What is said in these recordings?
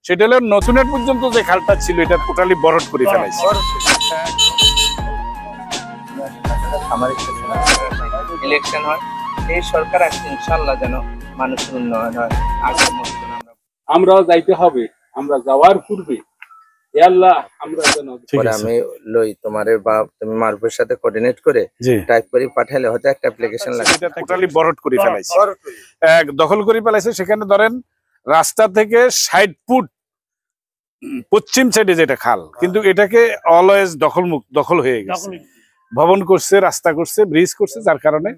সেটা হলো নতুনের পর্যন্ত যে খালটা ছিল এটা টোটালি বরট করে ফেলাইছে। ইলেকশন হয়, এই সরকার আসছে ইনশাআল্লাহ যেন মানুষের উন্নয়ন হয়। আগের মতো আমরাও যাইতে হবে, আমরা যাওয়ার পূর্বে আল্লাহ আমরা যেন আমি লই তোমারে বা তুমি মারুফের সাথে কোঅর্ডিনেট করে টাইপ করে পাঠালে হয়তো একটা অ্যাপ্লিকেশন লাগে। এটা টোটালি বরট করে ফেলাইছে, এক দখল করে ফেলাইছে। সেখানে ধরেন রাস্তা থেকে 60 ফুট পশ্চিম সাইডে যেটা খাল, কিন্তু এটাকে অলওয়েজ দখল হয়ে গেছে। ভবন করছে, রাস্তা করছে, ব্রিজ করছে, যার কারণে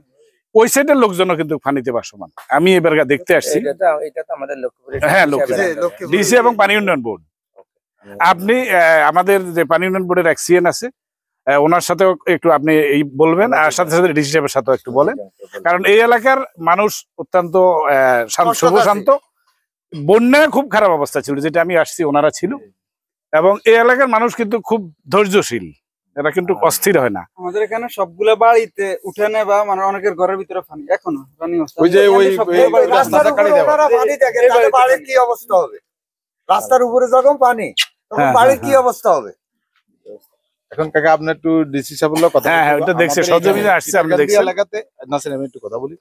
ওই সাইডের লোকজনও কিন্তু পানিতে ভাসমান। আমি এবার দেখতে আসছি। এটা তো আমাদের লক্ষ্মীপুরে, হ্যাঁ, লক্ষ্মীপুর ডিসি এবং পানি উন্নয়ন বোর্ড। আপনি আমাদের যে পানি উন্নয়ন বোর্ডের এক্সিএন আছে, ওনার সাথেও একটু আপনি এই বলবেন, আর সাথে সাথে ডিসি সাহেবের সাথেও একটু বলেন, কারণ এই এলাকার মানুষ অত্যন্ত শান্ত। বন্যা খুব খারাপ অবস্থা ছিল, যেটা আমি আসছি ওনারা ছিল, এবং এই এলাকার মানুষ কিন্তু খুব ধৈর্যশীল, এরা কিন্তু অস্থির হয় না। আমাদের এখানে সবগুলা বাড়িতে উঠানে বা মানে অনেকের ঘরের ভিতরে পানি এখনো রানিং অবস্থা। ওই যে ওই রাস্তাটা কাটি দেওয়া, পানি দেখে তাহলে বাড়ির কি অবস্থা হবে? রাস্তার উপরে যখন পানি, তখন বাড়ির কি অবস্থা হবে? এখন কাকা আপনি একটু ডিসি সাহেবের কথা। হ্যাঁ, ওটা দেখছে, সরজমিনে আসছে, আমি দেখছি এলাকাতে। না স্যার, আমি একটু কথা বলি।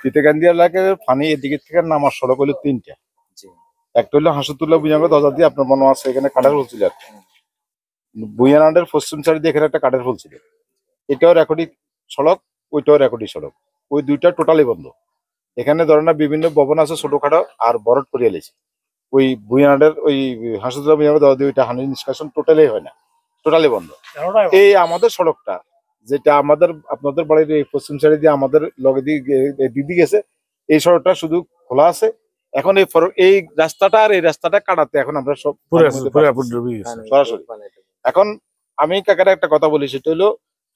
চিতেকান্দি এলাকায় পানি এদিকে থেকে নামার সড়ক হলো 3টা। একটা হলো হাসুতুল্লাহ বুঝাঙ্গ দরজা দিয়ে, আপনার মনে আছে এখানে কাঠের ফুল ছিল, আর বুয়ানান্ডের পশ্চিম সাইড দিয়ে এখানে একটা কাঠের ফুল ছিল। এটাও রেকর্ডিং সড়ক, ওইটাও রেকর্ডিং সড়ক, ওই দুইটা টোটালি বন্ধ। এখানে ধরেন না বিভিন্ন ভবন আছে ছোটখাটো, আর বরট করিয়া লেছে। ওই বুয়ানান্ডের ওই হাসুতুল্লাহ বুঝাঙ্গ দরজা দিয়ে ওইটা হানি নিষ্কাশন টোটালি হয় না, টোটালি বন্ধ। এই আমাদের সড়কটা যেটা আমাদের আপনাদের বাড়ির এই পশ্চিম সাইডে দিয়ে আমাদের লগে দিদি গেছে, এই সড়কটা শুধু খোলা আছে। এখন এই রাস্তাটা আর এই রাস্তাটা কাটাতে এখন আমরা সব সরাসরি। এখন আমি কাকারে একটা কথা বলি, সেটা হলো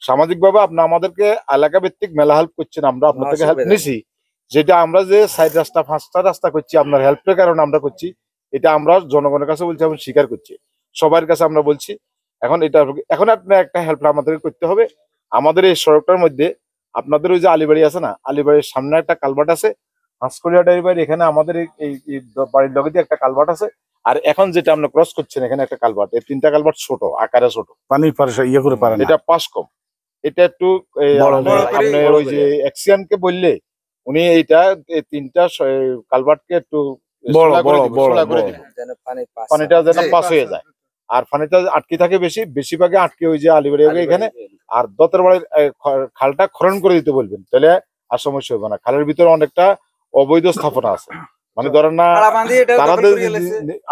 সামাজিক ভাবে আপনি আমাদেরকে এলাকা ভিত্তিক মেলা হেল্প করছেন, আমরা আপনার থেকে হেল্প নিছি। যেটা আমরা যে সাইড রাস্তা 5টা রাস্তা করছি আপনার হেল্পের কারণে আমরা করছি, এটা আমরা জনগণের কাছে বলছি, আমরা স্বীকার করছি, সবার কাছে আমরা বলছি। এখন আপনার একটা হেল্প আমাদেরকে করতে হবে। আমাদের এই সড়কটার মধ্যে আপনাদের ওই যে আলিবাড়ি আছে না, আলিবাড়ির সামনে একটা কালভার্ট আছে, হাঁসকলিয়া ডাইরি বাড়ি, এখানে আমাদের এই বাড়ির লগে দিয়ে একটা কালভার্ট আছে। আর এখন যেটা আমরা ক্রস করছেন এখানে একটা কালভার্ট, এই 3টা কালভার্ট ছোট আকারে, ছোট পানির ইয়ে করে পারেন, এটা পাস কম। এটা একটু আপনার ওই যে এক্সিয়ান কে বললে উনি এইটা 3টা কালভার্টকে একটু পানিটা যেন পাস হয়ে যায়, আর পানিটা আটকে থাকে বেশিরভাগে আটকে ওই যে আলিবাড়ি এখানে। আর দতের বাড়ির খালটা খনন করে দিতে বলবেন, তাহলে আর সমস্যা হবে না। খালের ভিতরে অনেকটা অবৈধ স্থাপনা আছে, মানে ধরেন না তারা,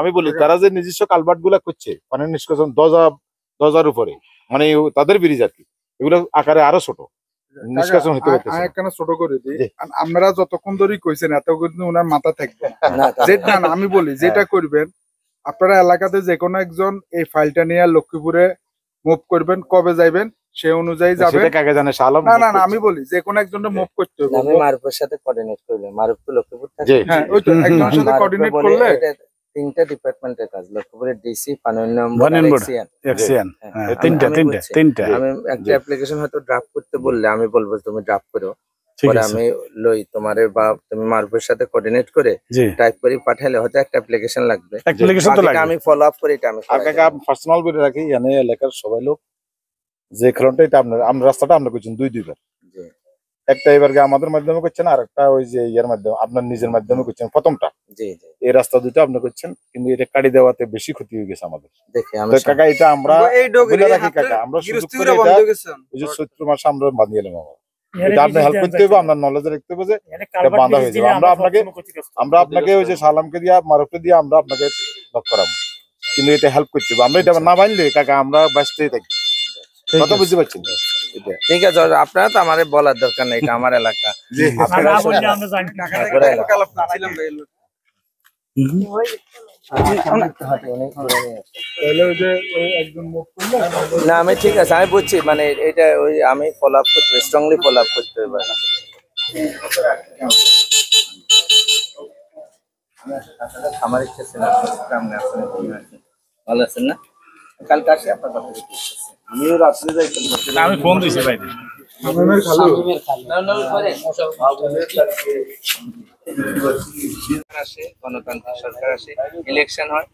আমি বলি তারা যে নিজস্ব কালভার্ট গুলা করছে পানির নিষ্কাশন 10,000 উপরে, মানে তাদের ব্রিজ আর কি, এগুলো আকারে আরো ছোট নিষ্কাশন হতে পারতেছে। একখানা ছোট করে দিই, আপনারা যতক্ষণ ধরেই কইছেন এত কিন্তু ওনার মাথা থাকবে যেটা না। আমি বলি যেটা করবেন, আপনারা এলাকাতে যে কোনো একজন এই ফাইলটা নিয়ে লক্ষ্মীপুরে মুভ করবেন, কবে যাইবেন সেই অনুযায়ী যাবেন। না, আমি বলি যে কোনো একজনের মুভ করতে হবে। আমি মারুফের সাথে কোঅর্ডিনেট করলে, মারুফ তো লক্ষ্মীপুর থাকে। হ্যাঁ, ওই তো একজনের সাথে কোঅর্ডিনেট করলে 3টা ডিপার্টমেন্টের কাজ, লক্ষ্মীপুরের ডিসি, পানি উন্নয়ন এক্সিএন, তিনটা। আমি একটা অ্যাপ্লিকেশন হয়তো ড্রাফট করতে বললে আমি বলবো তুমি ড্রাফট করো, পরে আমি লই তোমারে বা তুমি মারুফের সাথে কোঅর্ডিনেট করে টাইপ করে পাঠালে হয়তো একটা অ্যাপ্লিকেশন লাগবে। আমি ফলো আপ করি, এটা আমি পার্সোনাল করে রাখি। জানি এলাকার সবাই লোক যে কারণটা এটা আমরা রাস্তাটা আমরা করছেন 2-2 বার, একটা এবারকে আমাদের মাধ্যমে করছেন, আর একটা ওই যে ইয়ার মাধ্যমে আপনার নিজের মাধ্যমে করছেন। প্রথমটা এই রাস্তা দুটো আপনি করছেন, কিন্তু এটা কাটি দেওয়াতে বেশি ক্ষতি হয়ে গেছে আমাদের। কাকা এটা আমরা রাখি কাকা, আমরা চৈত্র মাসে আমরা বাঁধিয়ে এলাম। এটা আপনি হেল্প করতে হবে, আপনার নলেজে রাখতে হবে যে এটা বাঁধা হয়ে যাবে। আমরা আপনাকে ওই যে সালামকে দিয়া মারুফকে দিয়ে আমরা আপনাকে লক করাবো, কিন্তু এটা হেল্প করতে হবে। আমরা এটা না বাঁধলে কাকা আমরা বাঁচতেই থাকি, কথা বুঝতে পারছেন? ঠিক আছে, আপনারা তো আমার বলার দরকার নেই, এটা আমার এলাকা। না আমি ঠিক আছে, আমি বুঝছি, মানে এটা ওই আমি ফলো আপ করতে, স্ট্রংলি ফলো আপ করতে হবে। আমার ইচ্ছা ছিল ভালো আছেন না, কালকে আসি আপনার কথা। আমিও রাত্রে যাই, আমি ফোন দিছি ভাই, আসে গণতান্ত্রিক সরকার আসে, ইলেকশন হয়,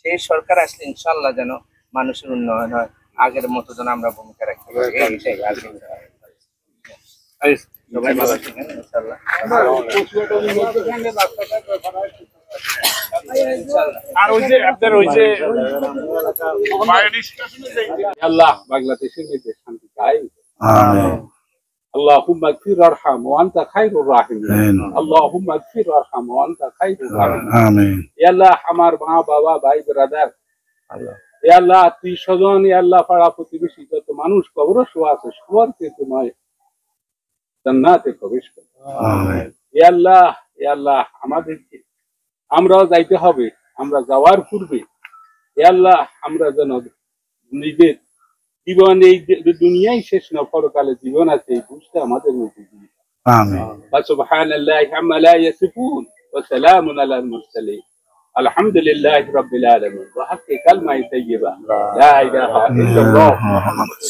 সেই সরকার আসলে ইনশাআল্লাহ যেন মানুষের উন্নয়ন হয়, আগের মতো যেন আমরা ভূমিকা রাখতে পারি। এইটাই আর কিছু না। সবাই ভালো থাকেন ইনশাআল্লাহ। আর ওই যে আপনার ওই যে আল্লাহ বাংলাদেশের মধ্যে শান্তি কায়েম। আমিন اللهم اغفر وارحم وانت خير الراحمين اللهم اغفر وارحم وانت خير الراحمين আমিন ইয়া আল্লাহ আমার মা বাবা ভাই ব্রাদার ইয়া আল্লাহ আত্মীয় স্বজন ইয়া আল্লাহ পাড়া প্রতিবেশী যত মানুষ কবর শোয়া আছে সবারকে তোমায় জান্নাতে প্রবেশ করো আমিন ইয়া আল্লাহ আমাদেরকে আমরাও যাইতে হবে, আমরা যাওয়ার পূর্বে ইয়া আল্লাহ আমরা যেন নিজের জীবন এই দুনিয়ায় শেষ না, পরকালে জীবন আছে এই বুঝতে আমাদের মধ্যে দিয়ে আমিন সুবহানাল্লাহি আম্মা লা ইয়াসিফুন ওয়া সালামুন আলাল মুরসালিন আলহামদুলিল্লাহি রাব্বিল আলামিন ওয়া হাক্কি কালমায়ে তাইয়্যিবা লা ইলাহা ইল্লাল্লাহ মুহাম্মাদ